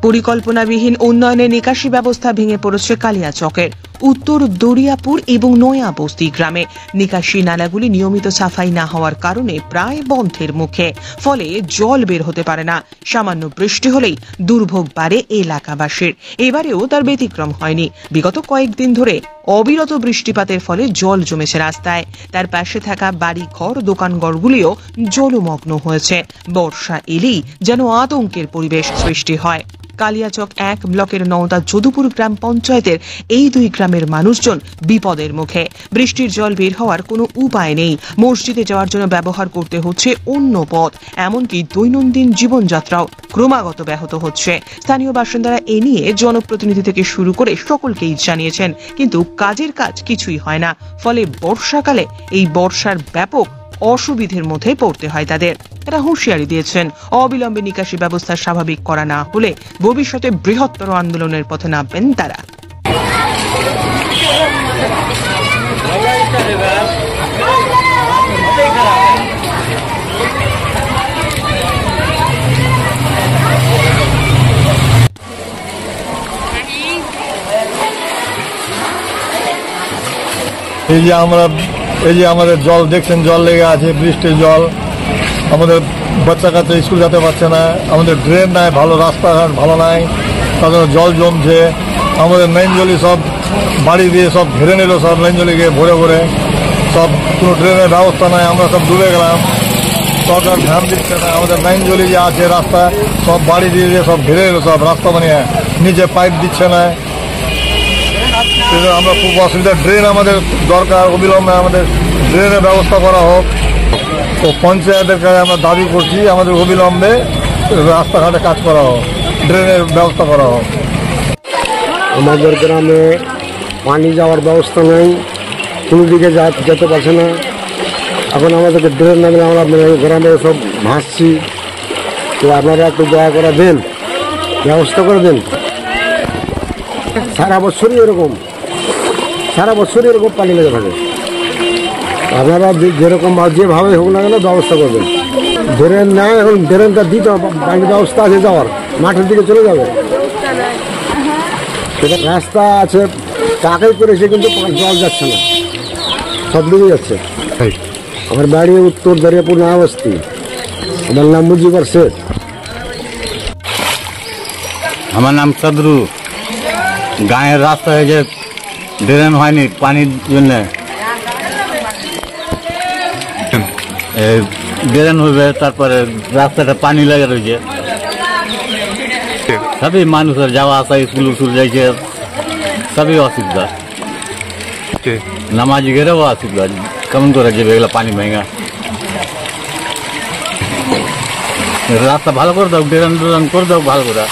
পরিকল্পনাবিহীন উন্নয়নের নিকাশি ব্যবস্থা ভেঙে পড়েছে কালিয়াচকের উত্তর দরিয়াপুর এবং নয়া বস্তি গ্রামে। নিকাশি নালাগুলি নিয়মিত সাফাই না হওয়ার কারণে প্রায় বন্ধের মুখে, ফলে জল বের হতে পারে না। সামান্য বৃষ্টি হলেই দুর্ভোগ বাড়ে এলাকাবাসীর। এবারেও তার ব্যতিক্রম হয়নি। বিগত কয়েকদিন ধরে অবিরত বৃষ্টিপাতের ফলে জল জমেছে রাস্তায়। তার পাশে থাকা বাড়ি ঘর দোকানঘরগুলিও জলমগ্ন হয়েছে। বর্ষা এলেই যেন আতঙ্কের পরিবেশ সৃষ্টি হয়। কালিয়াচক 1 ব্লকের নওদা যদুপুর গ্রাম পঞ্চায়েতের এই 2 গ্রামের মানুষজন বিপদের মুখে। বৃষ্টির জল বের হওয়ার কোনো উপায় নেই। মসজিদে যাওয়ার জন্য ব্যবহার করতে হচ্ছে অন্য পথ। এমনকি দৈনন্দিন জীবনযাত্রাও ক্রমাগত ব্যাহত হচ্ছে। স্থানীয় বাসিন্দারা এ নিয়ে জনপ্রতিনিধি থেকে শুরু করে সকলকেই জানিয়েছেন, কিন্তু কাজের কাজ কিছুই হয় না। ফলে বর্ষাকালে এই বর্ষার ব্যাপক অসুবিধের মধ্যে পড়তে হয় তাদের। এরা হুঁশিয়ারি দিয়েছেন, অবিলম্বে নিকাশি ব্যবস্থা স্বাভাবিক করা না হলে ভবিষ্যতে বৃহত্তর আন্দোলনের পথে নামবেন তারা। এই যে আমাদের জল দেখছেন, জল লেগে আছে, বৃষ্টির জল। আমাদের বাচ্চা কাচ্চা স্কুল যেতে পারছে না। আমাদের ড্রেন নাই, ভালো রাস্তাঘাট ভালো নাই, তাদের জল জমছে। আমাদের নাইনজলি সব বাড়ি দিয়ে সব ঘিরে নিল, সব নাইনজলিকে ভরে ভরে, সব কোনো ড্রেনের ব্যবস্থা নাই। আমরা সব ডুবে গেলাম। সরকার ধ্যান দিচ্ছে না। আমাদের নাইনজলি যে আছে রাস্তা, সব বাড়ি দিয়ে দিয়ে সব ঘিরে নিল, সব রাস্তা বানিয়ে নিচে পাইপ দিচ্ছে না। আমরা খুব অসুবিধা। ড্রেন আমাদের দরকার, অবিলম্বে আমাদের ড্রেনের ব্যবস্থা করা হোক। তো পঞ্চায়েতের কাছে আমরা দাবি করছি, আমাদের অবিলম্বে রাস্তাঘাটে কাজ করা হোক, ড্রেনের ব্যবস্থা করা হোক। আমাদের গ্রামে পানি যাওয়ার ব্যবস্থা নেই, কোনো দিকে যেতে পারছে না। এখন আমাদেরকে ড্রেন না দিলে আমরা গ্রামে সব ভাসছি। তো আপনারা একটু দয়া করে দেন, ব্যবস্থা করে দেন। সারা বছরই এরকম পানি লেগে থাকে। আপনারা যেরকম যেভাবে হোক না কেন ব্যবস্থা করবেন। ড্রেন নেয়, এখন ড্রেনটা দিতে পানির ব্যবস্থা আছে, যাওয়ার মাঠের দিকে চলে যাবে। রাস্তা আছে, কাকাই করেছে, কিন্তু জল যাচ্ছে না, সব দিকে যাচ্ছে। আমার বাড়ি উত্তর দরিয়াপুর নয়া বস্তি। আমার নাম মুজিবর শেখ। আমার নাম চদ্রু। গাঁয়ের রাস্তা হয়ে যে ড্রেন হয়নি পানির জন্য, ড্রেন হবে, তারপরে রাস্তাটা পানি লেগে রয়েছে। সবই মানুষের যাওয়া আসা, স্কুল যাইছে, সবই অসুবিধা। নামাজি গেলেও অসুবিধা, কেমন করে যাবে এগুলো পানি ভেঙা। রাস্তা ভালো করে দাও, ড্রেন করে দাও ভালো করে।